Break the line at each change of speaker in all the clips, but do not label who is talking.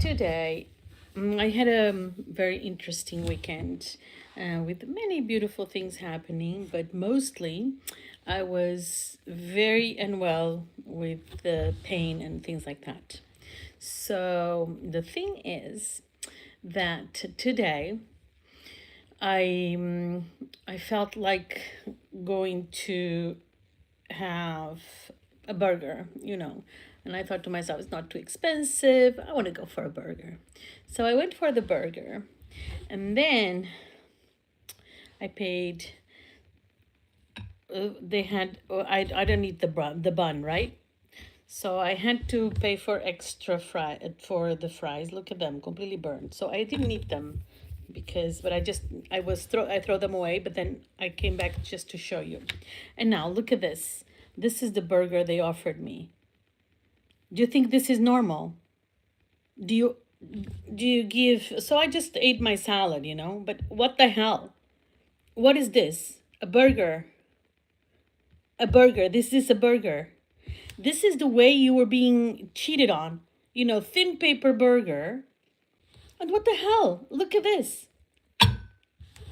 today I had a very interesting weekend with many beautiful things happening, but mostly I was very unwell with the pain and things like that. So the thing is that today I felt like going to have a burger, And I thought to myself, it's not too expensive. I want to go for a burger. So I went for the burger. And then I paid, they had, I don't need the bun, right? So I had to pay for extra for the fries. Look at them, completely burned. So I didn't eat them but I throw them away, but then I came back just to show you. And now look at this. This is the burger they offered me. Do you think this is normal? Do you give, so I just ate my salad, but what the hell? What is this? A burger. A burger. This is a burger. This is the way you were being cheated on. Thin paper burger. And what the hell? Look at this.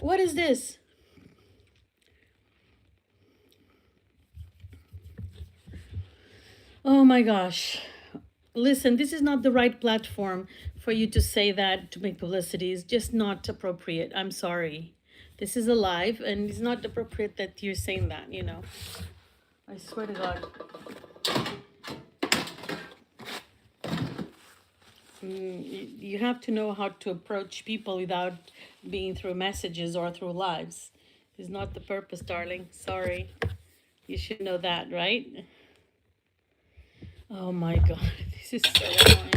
What is this? Oh my gosh. Listen, this is not the right platform for you to say that to make publicity. It's just not appropriate. I'm sorry. This is a live and it's not appropriate that you're saying that, I swear to God. You have to know how to approach people without being through messages or through lives. It's not the purpose, darling. Sorry. You should know that, right? Oh my God, this is so annoying.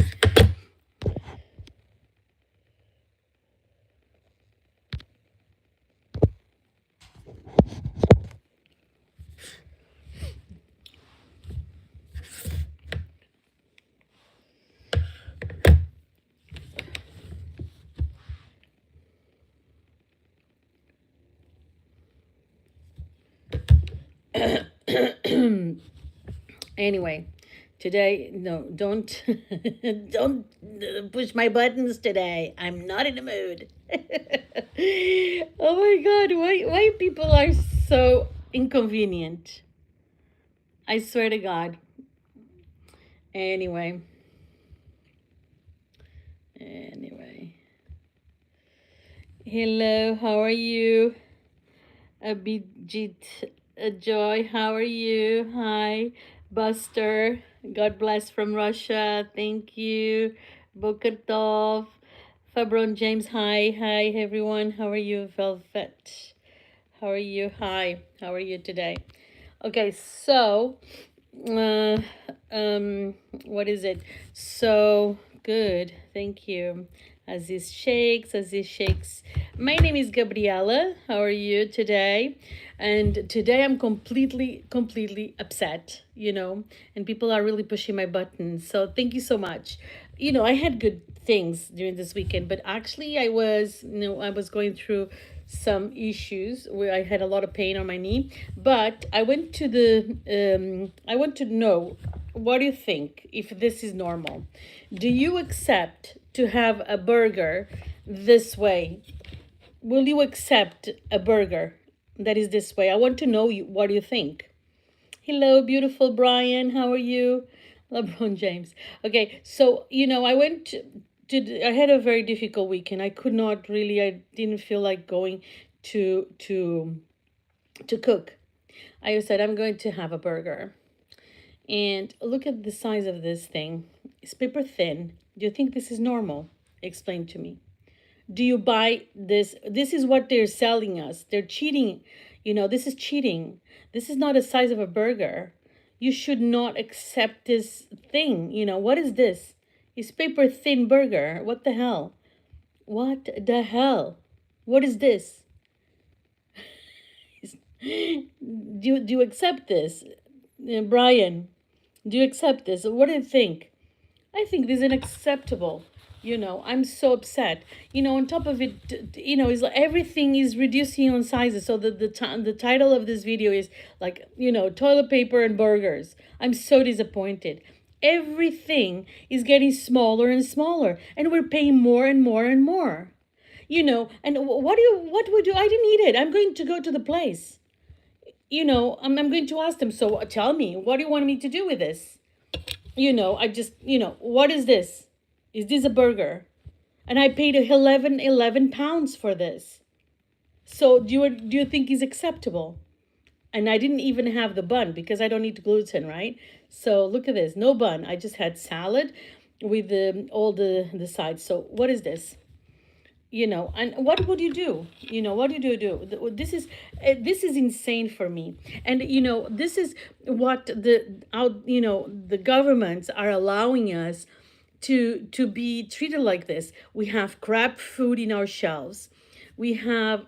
Anyway, today, no, don't don't push my buttons today. I'm not in the mood. Oh my God, why people are so inconvenient? I swear to God. Anyway. Hello, how are you? Abhijit Joy, how are you? Hi. Buster, God bless from Russia. Thank you. Bokertov. Fabron James, hi. Hi, everyone. How are you? Velvet. How are you? Hi. How are you today? Okay, so, what is it? So, good. Thank you. Aziz Shakes. My name is Gabriela. How are you today? And today I'm completely upset, and people are really pushing my buttons. So thank you so much. I had good things during this weekend, but actually I was going through some issues where I had a lot of pain on my knee. But I went to I want to know, what do you think if this is normal? Do you accept to have a burger this way? Will you accept a burger that is this way? I want to know what you think. Hello, beautiful Brian. How are you? LeBron James. Okay, so I went I had a very difficult weekend. I didn't feel like going to cook. I said I'm going to have a burger. And look at the size of this thing. It's paper thin. Do you think this is normal? Explain to me. Do you buy this? This is what they're selling us. They're cheating. This is cheating. This is not a size of a burger. You should not accept this thing. What is this? It's paper thin burger. What the hell? What the hell? What is this? Do you accept this? Brian, do you accept this? What do you think? I think this is unacceptable. I'm so upset. On top of it, is like everything is reducing on sizes. So the title of this video is like, toilet paper and burgers. I'm so disappointed. Everything is getting smaller and smaller, and we're paying more and more and more. And what would you? I didn't eat it. I'm going to go to the place. I'm going to ask them. So tell me, what do you want me to do with this? I just, what is this? Is this a burger? And I paid 11 pounds for this. So do you think it's acceptable? And I didn't even have the bun because I don't eat gluten, right? So look at this, no bun. I just had salad with all the sides. So what is this? And what would you do? What do you do? This is insane for me. And this is what the governments are allowing us to be treated like this. We have crap food in our shelves. We have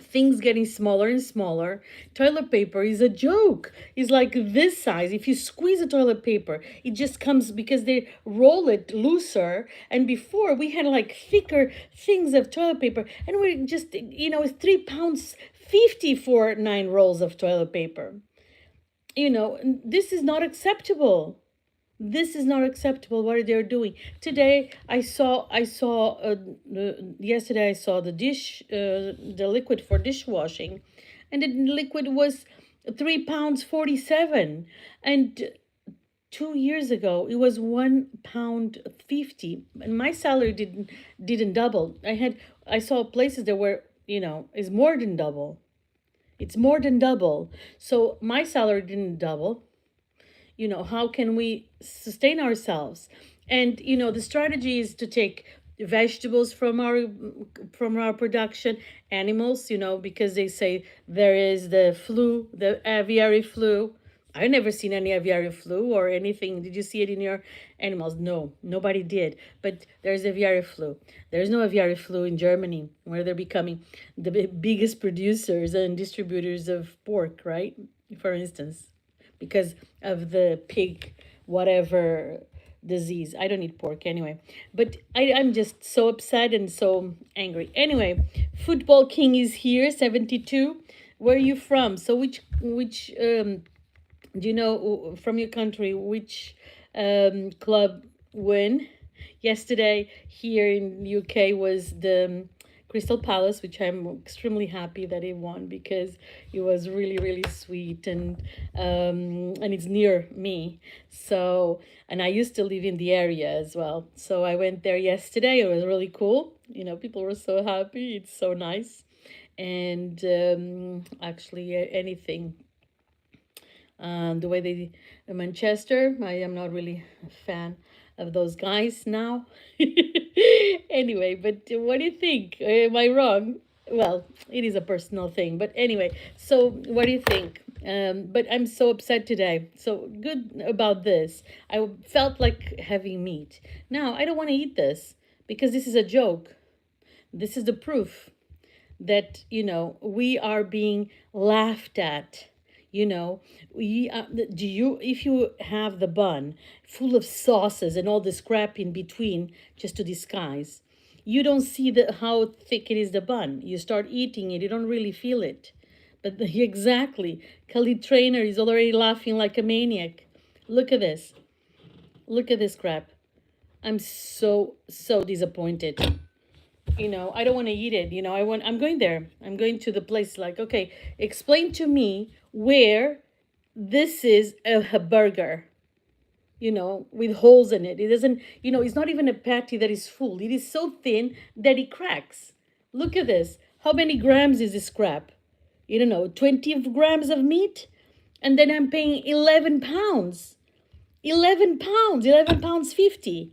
things getting smaller and smaller. Toilet paper is a joke. It's like this size. If you squeeze a toilet paper, it just comes because they roll it looser. And before we had like thicker things of toilet paper, and we just, it's 3 pounds 50 for 9 rolls of toilet paper. This is not acceptable. This is not acceptable. What they're doing today? Yesterday I saw the liquid for dishwashing, and the liquid was 3 pounds 47, and 2 years ago it was 1 pound 50, and my salary didn't double. I saw places that were is more than double. It's more than double. So my salary didn't double. How can we sustain ourselves? And the strategy is to take vegetables from our production, animals, because they say there is the flu, the aviary flu. I've never seen any aviary flu or anything. Did you see it in your animals? No, nobody did. But there's aviary flu. There's no aviary flu in Germany, where they're becoming the biggest producers and distributors of pork, right? For instance, because of the pig, whatever disease. I don't eat pork anyway. But I'm just so upset and so angry. Anyway, Football King is here, 72. Where are you from? So which do you know from your country which club win? Yesterday here in UK was the Crystal Palace, which I'm extremely happy that it won because it was really, really sweet, and it's near me. So, and I used to live in the area as well. So I went there yesterday. It was really cool. People were so happy. It's so nice. And actually, anything. The way Manchester, I am not really a fan of those guys now. Anyway, but what do you think? Am I wrong? Well, it is a personal thing, but anyway, so what do you think? But I'm so upset today. So good about this. I felt like having meat. Now, I don't want to eat this because this is a joke. This is the proof that, we are being laughed at. If you have the bun full of sauces and all this crap in between just to disguise, you don't see how thick it is, the bun. You start eating it, you don't really feel it. But exactly, Khalid Trainer is already laughing like a maniac. Look at this. Look at this crap. I'm so disappointed. I don't want to eat it. I'm going there. I'm going to the place, like, okay, explain to me where this is a burger, with holes in it. It doesn't, it's not even a patty that is full. It is so thin that it cracks. Look at this. How many grams is this crap? 20 grams of meat? And then I'm paying 11 pounds. 11 pounds, 11 pounds 50.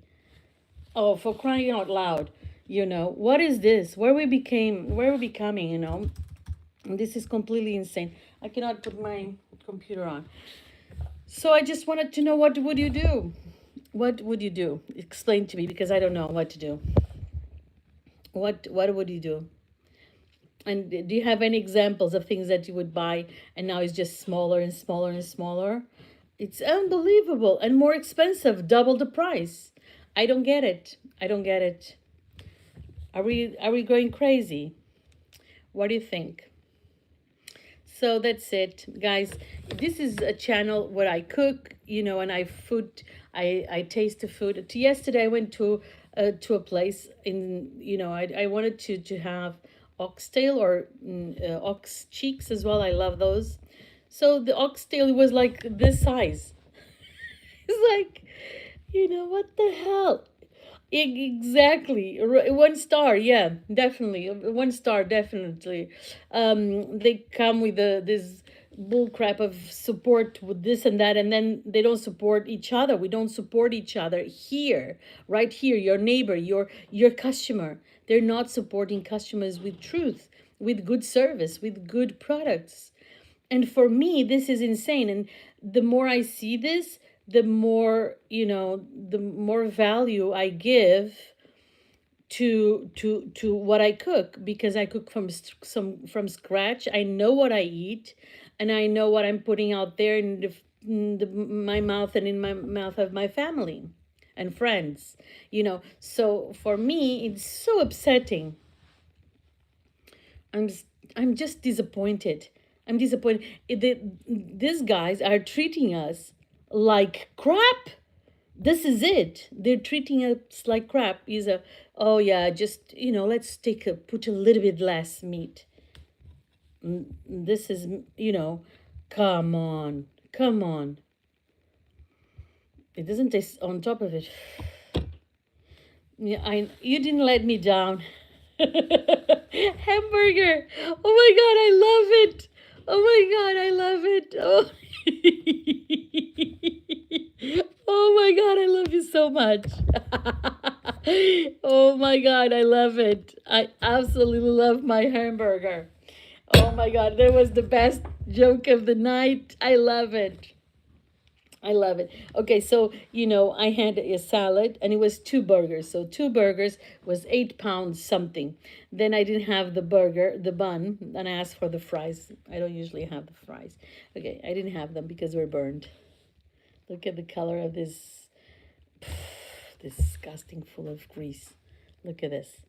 Oh, for crying out loud. What is this? Where we becoming, This is completely insane. I cannot put my computer on. So I just wanted to know, what would you do? What would you do? Explain to me, because I don't know what to do. What would you do? And do you have any examples of things that you would buy and now it's just smaller and smaller and smaller? It's unbelievable, and more expensive, double the price. I don't get it. I don't get it. Are we going crazy? What do you think? So that's it, guys. This is a channel where I cook, and I taste the food. Yesterday I went to a place in, I wanted to have oxtail or ox cheeks as well. I love those. So the oxtail was like this size. It's like, what the hell? Exactly. 1 star, yeah, definitely. 1 star, definitely. They come with this bull crap of support with this and that, and then they don't support each other. We don't support each other here, right here. Your neighbor, your customer. They're not supporting customers with truth, with good service, with good products. And for me, this is insane. And the more I see this, the more value I give to what I cook, because I cook from scratch. I know what I eat, and I know what I'm putting out there my mouth and in my mouth of my family and friends. So for me, it's so upsetting. I'm just, I'm just disappointed. I'm disappointed. These guys are treating us like crap. This is it. They're treating us like crap. Oh yeah, just, let's put a little bit less meat. This is, come on, come on. It doesn't taste on top of it. Yeah, you didn't let me down. Hamburger. Oh my God, I love it. Oh my God, I love it. Oh. Oh my God, I love you so much. Oh my God, I love it. I absolutely love my hamburger. Oh my God, that was the best joke of the night. I love it. I love it. Okay, so I had a salad and it was 2 burgers. So 2 burgers was 8 pounds something. Then I didn't have the burger, the bun, and I asked for the fries. I don't usually have the fries. Okay, I didn't have them because we're burned. Look at the color of this. Disgusting, full of grease. Look at this.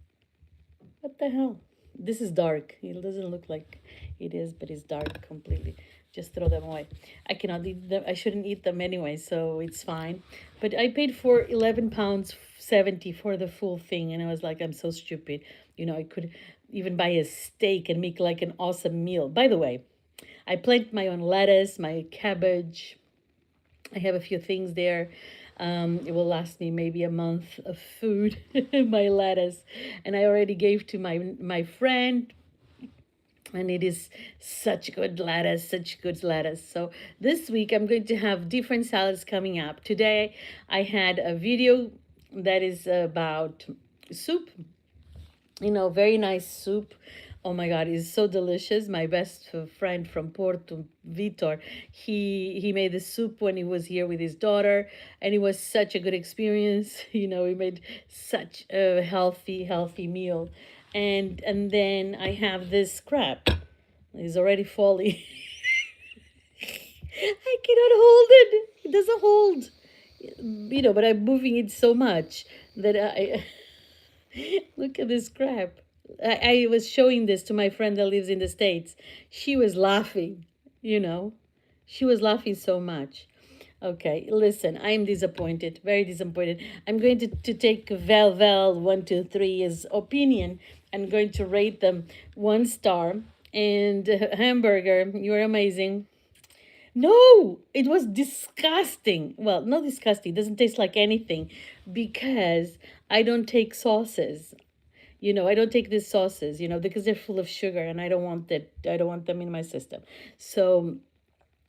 What the hell? This is dark. It doesn't look like it is, but it's dark completely. Just throw them away. I cannot eat them. I shouldn't eat them anyway, so it's fine. But I paid for 11 pounds 70 for the full thing, and I was like, I'm so stupid. I could even buy a steak and make like an awesome meal. By the way, I planted my own lettuce, my cabbage. I have a few things there. It will last me maybe a month of food, my lettuce. And I already gave to my friend, and it is such good lettuce, such good lettuce. So this week I'm going to have different salads coming up. Today I had a video that is about soup, very nice soup. Oh my God, it's so delicious. My best friend from Porto, Vitor, he made the soup when he was here with his daughter, and it was such a good experience. He made such a healthy meal. And then I have this crap. It's already falling. I cannot hold it. It doesn't hold. But I'm moving it so much that I look at this crap. I was showing this to my friend that lives in the States. She was laughing, you know. She was laughing so much. Okay, listen, I'm disappointed, very disappointed. I'm going to take Vel 123's opinion. I'm going to rate them 1 star. And Hamburger, you're amazing. No, it was disgusting. Well, not disgusting. It doesn't taste like anything because I don't take sauces. I don't take these sauces, because they're full of sugar and I don't want that. I don't want them in my system. So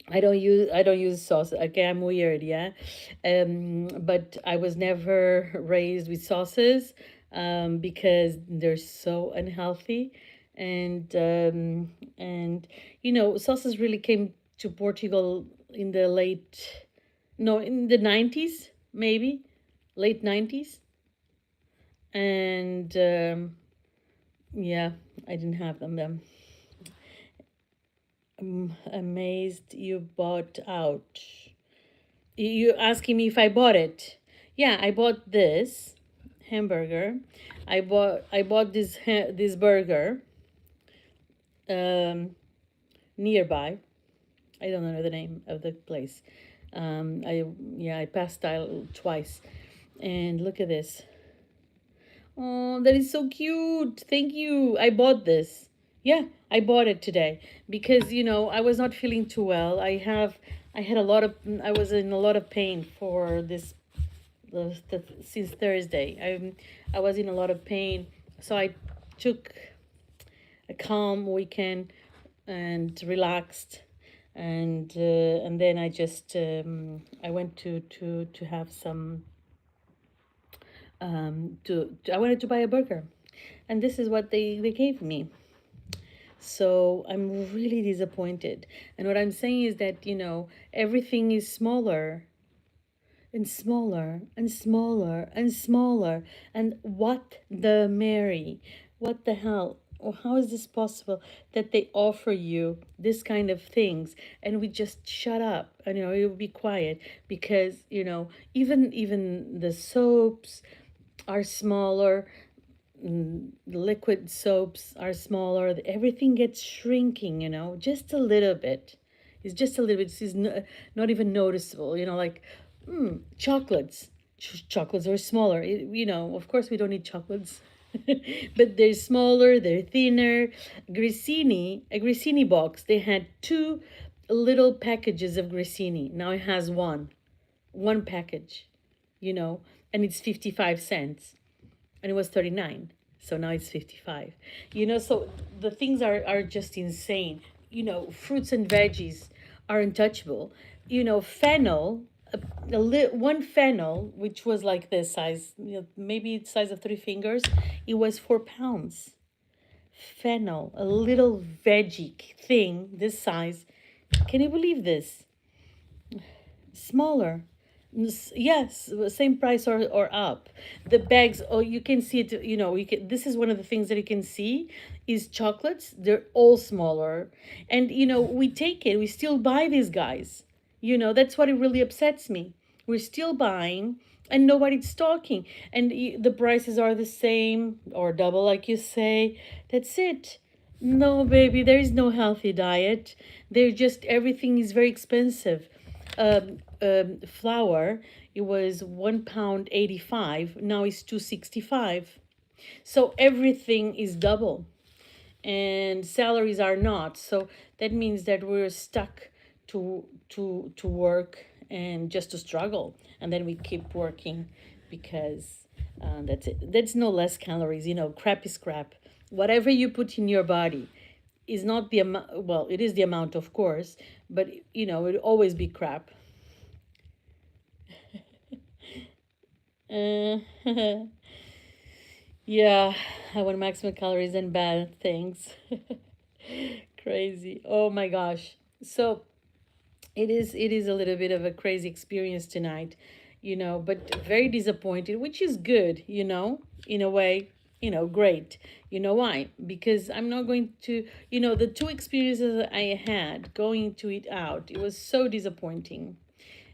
I don't use sauce. Okay, I'm weird, yeah. But I was never raised with sauces because they're so unhealthy. And sauces really came to Portugal in the in the 90s, maybe, late 90s. And yeah, I didn't have them then. I'm amazed you bought out. You asking me if I bought it? Yeah, I bought this hamburger. I bought this burger. Um, nearby. I don't know the name of the place. I passed out twice, and look at this. Oh, that is so cute. Thank you. I bought this. Yeah, I bought it today because, I was not feeling too well. I was in a lot of pain for this since Thursday. I was in a lot of pain, so I took a calm weekend and relaxed, and then I went to have some I wanted to buy a burger, and this is what they gave me. So I'm really disappointed. And what I'm saying is that, everything is smaller and smaller and smaller and smaller. And what the Mary? What the hell? Or how is this possible that they offer you this kind of things and we just shut up and it will be quiet because even the soaps are smaller, liquid soaps are smaller, everything gets shrinking, just a little bit. It's just a little bit. It's not even noticeable, like chocolates. Chocolates are smaller. Of course, we don't eat chocolates, but they're smaller, they're thinner. A grissini box, they had two little packages of grissini. Now it has one package, and it's 55 cents, and it was 39, so now it's 55. So the things are just insane. Fruits and veggies are untouchable. Fennel, one fennel, which was like this size, maybe the size of three fingers, it was 4 pounds. Fennel, a little veggie thing this size. Can you believe this? Smaller. Yes, same price or up. The bags, oh, you can see it, this is one of the things that you can see is chocolates. They're all smaller. And, we take it, we still buy these guys. That's what it really upsets me. We're still buying and nobody's talking. And the prices are the same or double, like you say. That's it. No, baby, there is no healthy diet. Everything is very expensive. Flour, it was £1.85. Now it's 2.65. So everything is double, and salaries are not. So that means that we're stuck to work and just to struggle, and then we keep working because that's it. That's no less calories. Crap is crap. Whatever you put in your body is not the amount. Well, it is the amount, of course, but it'll always be crap. Uh, yeah, I want maximum calories and bad things. Crazy. Oh my gosh. So it is a little bit of a crazy experience tonight, but very disappointed, which is good, in a way, great. You know why? Because I'm not going to, the two experiences I had going to eat out, it was so disappointing.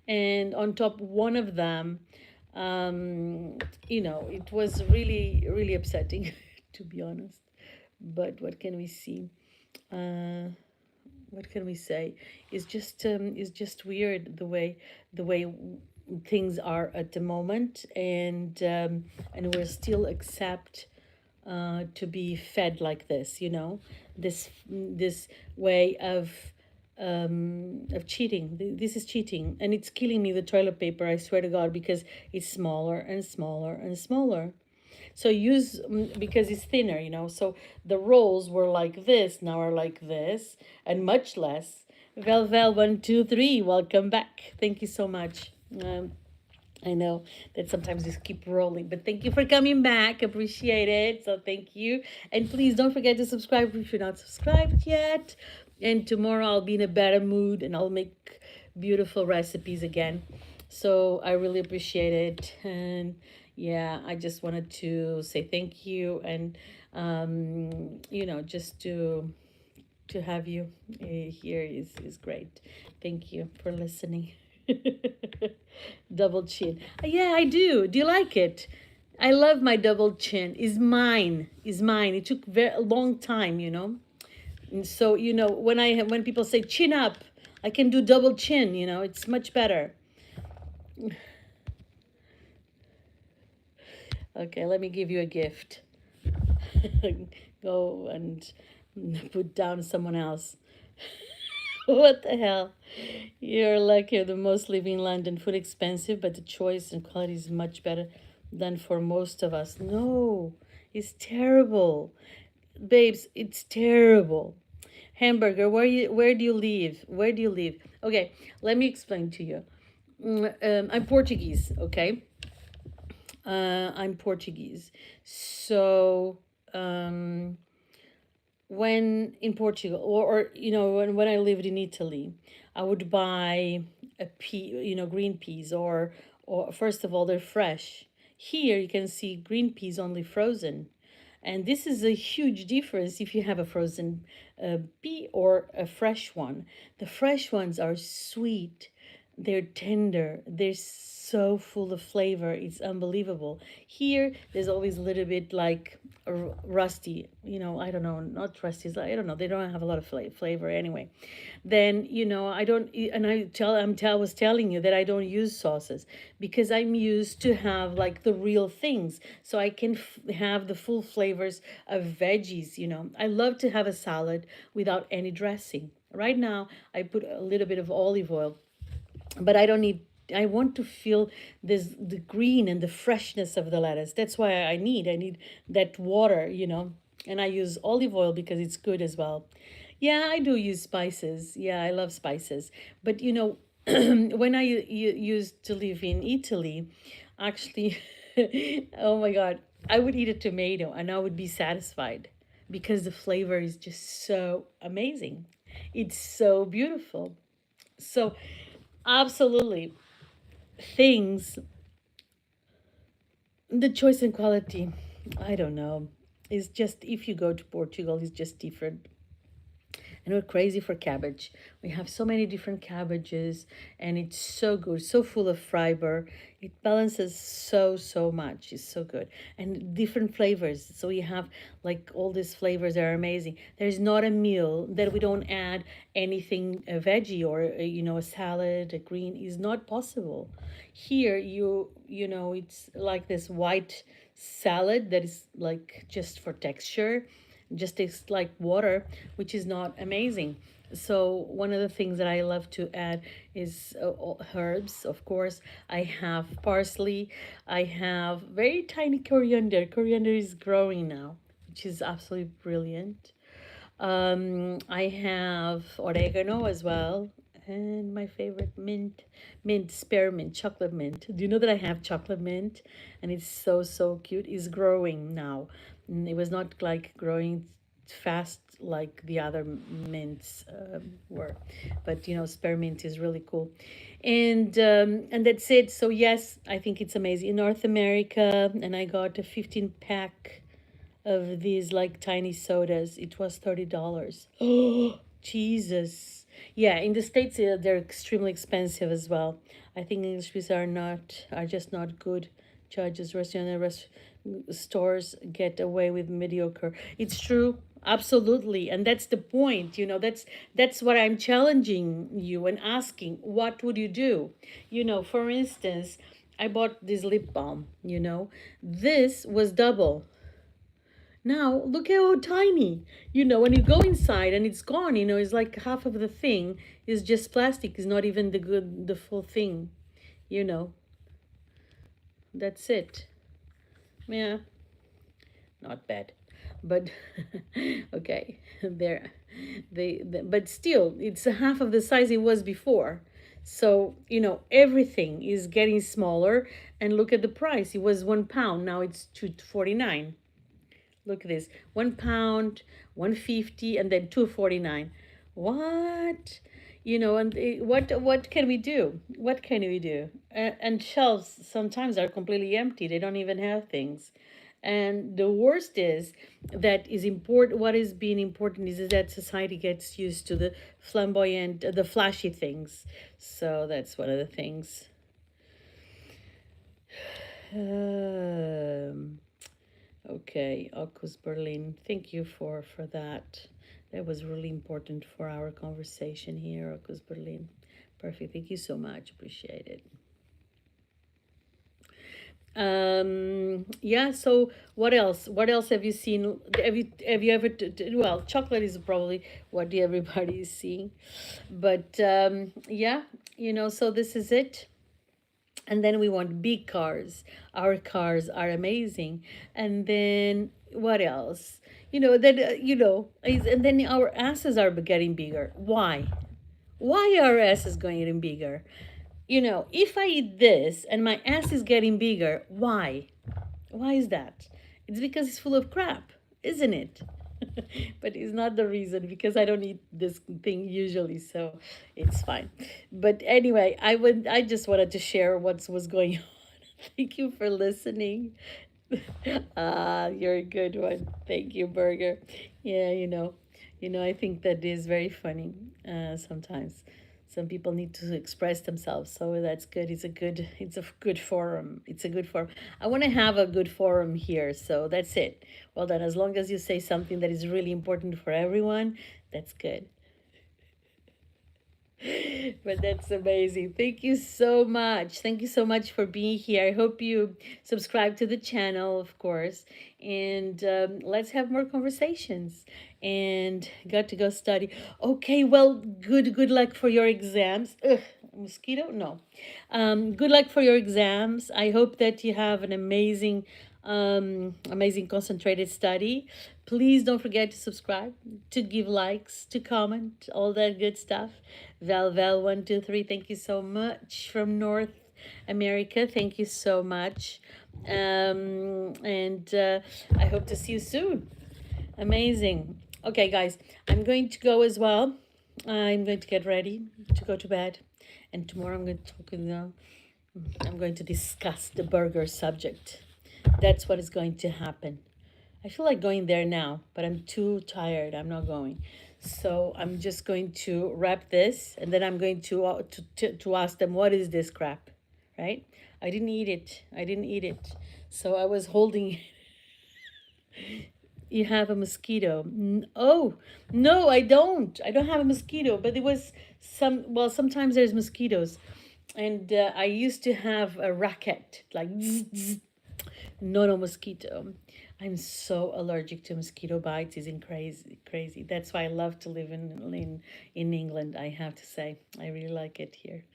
And on top, one of them, it was really, really upsetting, to be honest. But what can we see? Uh, what can we say? It's just weird the way things are at the moment, and we're still accept to be fed like this. This way of cheating. This is cheating, and it's killing me. The toilet paper, I swear to God, because it's smaller and smaller and smaller. So use because it's thinner, so the rolls were like this, now are like this, and much less. Vel 123, welcome back. Thank you so much. I know that sometimes just keep rolling, but thank you for coming back. Appreciate it. So thank you. And please don't forget to subscribe if you're not subscribed yet. And tomorrow I'll be in a better mood and I'll make beautiful recipes again. So I really appreciate it. And yeah, I just wanted to say thank you, and just to have you here is great. Thank you for listening. Double chin. Yeah, I do. Do you like it? I love my double chin. Is mine. Is mine. It took a long time, And so, when people say chin up, I can do double chin, it's much better. Okay, let me give you a gift. Go and put down someone else. What the hell? You're like you're the most living in London. Food expensive, but the choice and quality is much better than for most of us. No, it's terrible. Babes, it's terrible. Hamburger, where do you live? Where do you live? Okay, let me explain to you. I'm Portuguese, okay? I'm Portuguese. So, when in Portugal, or when I lived in Italy, I would buy green peas, or first of all, they're fresh. Here you can see green peas only frozen. And this is a huge difference if you have a frozen pea or a fresh one. The fresh ones are sweet, they're tender, they're so full of flavor. It's unbelievable. Here, there's always a little bit like rusty, I don't know, not rusty, I don't know, they don't have a lot of flavor anyway. Then, I don't, and was telling you that I don't use sauces because I'm used to have like the real things. So I can have the full flavors of veggies. I love to have a salad without any dressing. Right now, I put a little bit of olive oil, but I don't need. I want to feel the green and the freshness of the lettuce. That's why I need that water, and I use olive oil because it's good as well. Yeah, I do use spices. Yeah, I love spices. But when used to live in Italy, actually, oh my God, I would eat a tomato and I would be satisfied because the flavor is just so amazing. It's so beautiful. So, absolutely, things, the choice and quality, I don't know. It's just, if you go to Portugal, it's just different. And we're crazy for cabbage. We have so many different cabbages, and it's so good, so full of fiber. It balances so much. It's so good, and different flavors. So we have like all these flavors are amazing. There's not a meal that we don't add anything a veggie, or a salad, a green is not possible. Here, it's like this white salad that is like just for texture, just tastes like water, which is not amazing. So one of the things that I love to add is herbs. Of course, I have parsley. I have very tiny coriander. Coriander is growing now, which is absolutely brilliant. I have oregano as well, and my favorite mint, spearmint, chocolate mint. Do you know that I have chocolate mint, and it's so cute. It's growing now. It was not like growing fast like the other mints were, but spearmint is really cool, and that's it. So yes, I think it's amazing in North America, and I got a 15 pack of these like tiny sodas. It was $30. Oh, Jesus. Yeah, in the States, they're extremely expensive as well. I think English pieces are just not good judges. Stores get away with mediocre. It's true. Absolutely. And that's the point. That's what I'm challenging you and asking. What would you do? For instance, I bought this lip balm, this was double. Now, look how tiny. When you go inside and it's gone, it's like half of the thing is just plastic, is not even the full thing. You know, that's it. Yeah, not bad. But okay, there but still it's a half of the size it was before. So, everything is getting smaller, and look at the price. It was £1, now it's 2.49. Look at this. £1, 150, and then 2.49. What? And what can we do? What can we do? And shelves sometimes are completely empty. They don't even have things. And the worst is that is important. What is being important is that society gets used to the flamboyant, the flashy things. So that's one of the things. Okay, August Berlin. Thank you for that. That was really important for our conversation here, Ocus Berlin. Perfect. Thank you so much. Appreciate it. Yeah, so what else have you seen? Have you ever well, chocolate is probably what everybody is seeing, but yeah, so this is it. And then we want big cars. Our cars are amazing. And then what else? And then our asses are getting bigger. Why are asses getting bigger? If I eat this and my ass is getting bigger, why? Why is that? It's because it's full of crap, isn't it? But it's not the reason, because I don't eat this thing usually, so it's fine. But anyway, I just wanted to share what was going on. Thank you for listening. You're a good one. Thank you, Burger. Yeah, I think that is very funny. Sometimes some people need to express themselves, so that's good. It's a good forum. It's a good forum. I want to have a good forum here, so that's it. Well done. As long as you say something that is really important for everyone, that's good. But that's amazing. Thank you so much. Thank you so much for being here. I hope you subscribe to the channel, of course, and let's have more conversations. And got to go study. Okay, well, good luck for your exams. Ugh, mosquito? No. Good luck for your exams. I hope that you have an amazing concentrated study. Please don't forget to subscribe, to give likes, to comment, all that good stuff. Val123, thank you so much from North America. Thank you so much. And I hope to see you soon. Amazing. Okay, guys, I'm going to go as well. I'm going to get ready to go to bed. And tomorrow I'm going to discuss the burger subject. That's what is going to happen. I feel like going there now, but I'm too tired. I'm not going. So I'm just going to wrap this, and then I'm going to ask them, what is this crap, right? I didn't eat it. I didn't eat it. So I was holding. You have a mosquito. Oh, no, I don't. I don't have a mosquito, but it was well, sometimes there's mosquitoes. And I used to have a racket, like zzz, zzz, not a mosquito. I'm so allergic to mosquito bites. It's crazy, crazy. That's why I love to live in England. I have to say, I really like it here.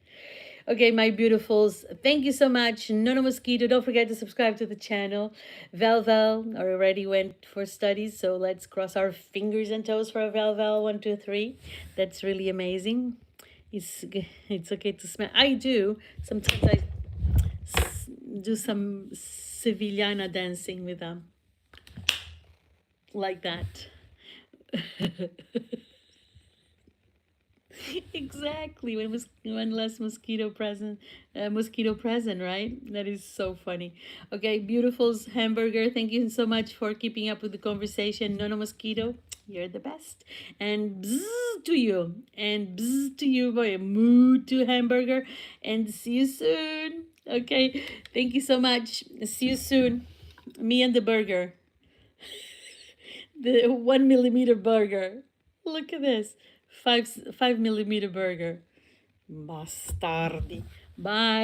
Okay, my beautifuls, thank you so much. No mosquito. Don't forget to subscribe to the channel. Val already went for studies, so let's cross our fingers and toes for a Val 123. That's really amazing. It's okay to smell. I do sometimes. I do some Sevillana dancing with them, like that. Exactly, when less mosquito present, right? That is so funny. Okay, beautifuls, Hamburger, thank you so much for keeping up with the conversation. No mosquito, you're the best. And bzz to you, and bzz to you, boy. Moo to Hamburger, and see you soon. Okay, thank you so much. See you soon. Me and the burger, the 1 millimeter burger. Look at this. 5 millimeter burger. Bastardi. Bye.